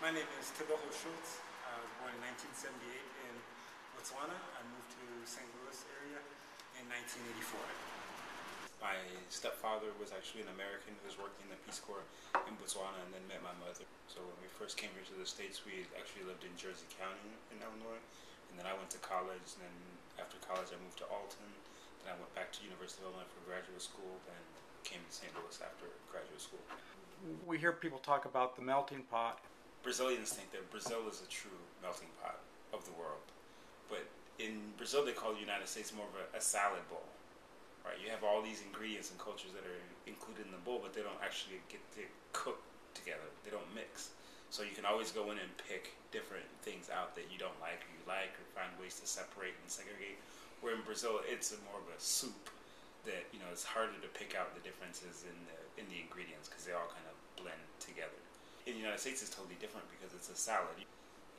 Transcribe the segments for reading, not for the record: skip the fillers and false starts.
My name is Tebogo Schultz. I was born in 1978 in Botswana. I moved to St. Louis area in 1984. My stepfather was actually an American who was working in the Peace Corps in Botswana and then met my mother. So when we first came here to the States, we actually lived in Jersey County in Illinois. And then I went to college, and then after college I moved to Alton. Then I went back to University of Illinois for graduate school, and came to St. Louis after graduate school. We hear people talk about the melting pot. Brazilians think that Brazil is a true melting pot of the world. But in Brazil, they call the United States more of a salad bowl. Right? You have all these ingredients and cultures that are included in the bowl, but they don't actually get to cook together. They don't mix. So you can always go in and pick different things out that you don't like or you like, or find ways to separate and segregate. Where in Brazil, it's more of a soup that, you know, it's harder to pick out the differences in the ingredients because they all kind of blend together. In the United States, it's totally different because it's a salad. You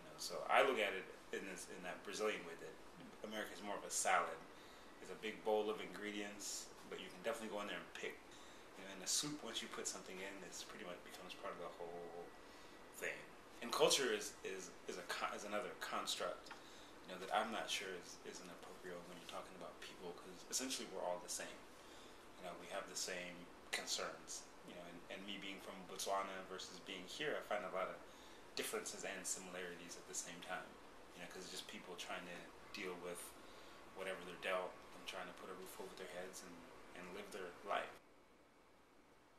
know, so I look at it in that Brazilian way that America is more of a salad. It's a big bowl of ingredients, but you can definitely go in there and pick. You know, in the soup, once you put something in, it's pretty much becomes part of the whole thing. And culture is another construct, you know, that I'm not sure is an appropriate when you're talking about people, because essentially we're all the same. You know, we have the same concerns. You know, and me being from Botswana versus being here, I find a lot of differences and similarities at the same time. You know, because it's just people trying to deal with whatever they're dealt and trying to put a roof over their heads and live their life.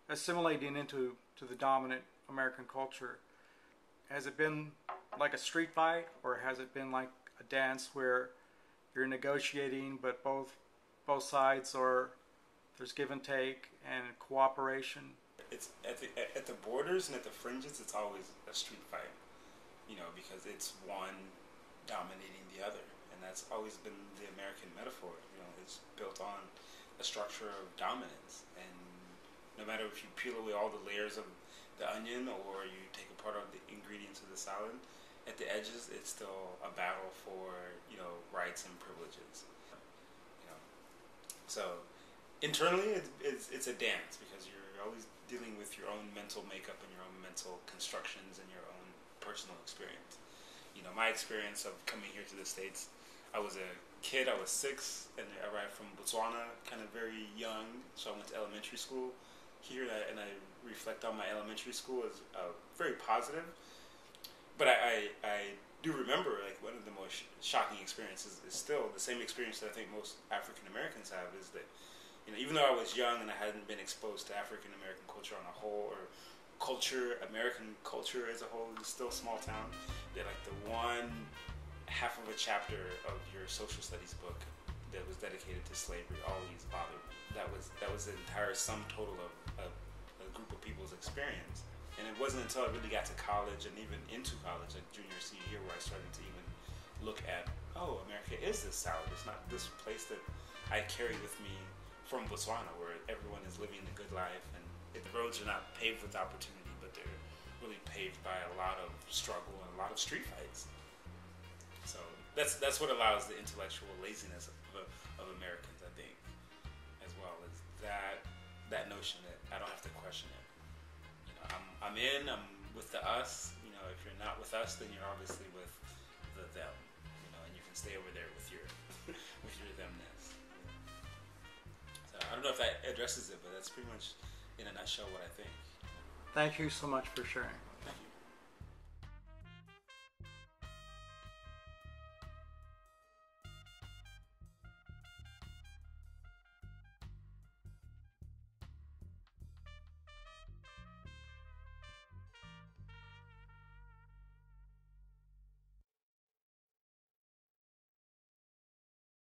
Assimilating into the dominant American culture, has it been like a street fight, or has it been like a dance where you're negotiating, but both sides are, there's give and take and cooperation? It's at the borders and at the fringes, it's always a street fight, you know, because it's one dominating the other, and that's always been the American metaphor. You know, it's built on a structure of dominance, and no matter if you peel away all the layers of the onion or you take apart all the ingredients of the salad, at the edges, it's still a battle for, you know, rights and privileges. You know, so internally, it's a dance because you're always dealing with your own mental makeup and your own mental constructions and your own personal experience. You know, my experience of coming here to the States, I was a kid, I was 6, and I arrived from Botswana kind of very young, so I went to elementary school here, and I reflect on my elementary school as very positive. But I do remember, like, one of the most shocking experiences is still the same experience that I think most African Americans have, is that, you know, even though I was young and I hadn't been exposed to African American culture on a whole, or culture, American culture as a whole, it was still a small town, that like the one half of a chapter of your social studies book that was dedicated to slavery always bothered me. That was the entire sum total of a group of people's experience. And it wasn't until I really got to college and even into college, like junior, senior year, where I started to even look at, oh, America is this salad. It's not this place that I carry with me from Botswana, where everyone is living a good life, and the roads are not paved with opportunity, but they're really paved by a lot of struggle and a lot of street fights. So that's what allows the intellectual laziness of Americans, I think, as well, is that notion that I don't have to question it. You know, I'm with the us. You know, if you're not with us, then you're obviously with the them. You know, and you can stay over there with your with your themness. I don't know if that addresses it, but that's pretty much in a nutshell what I think. Thank you so much for sharing.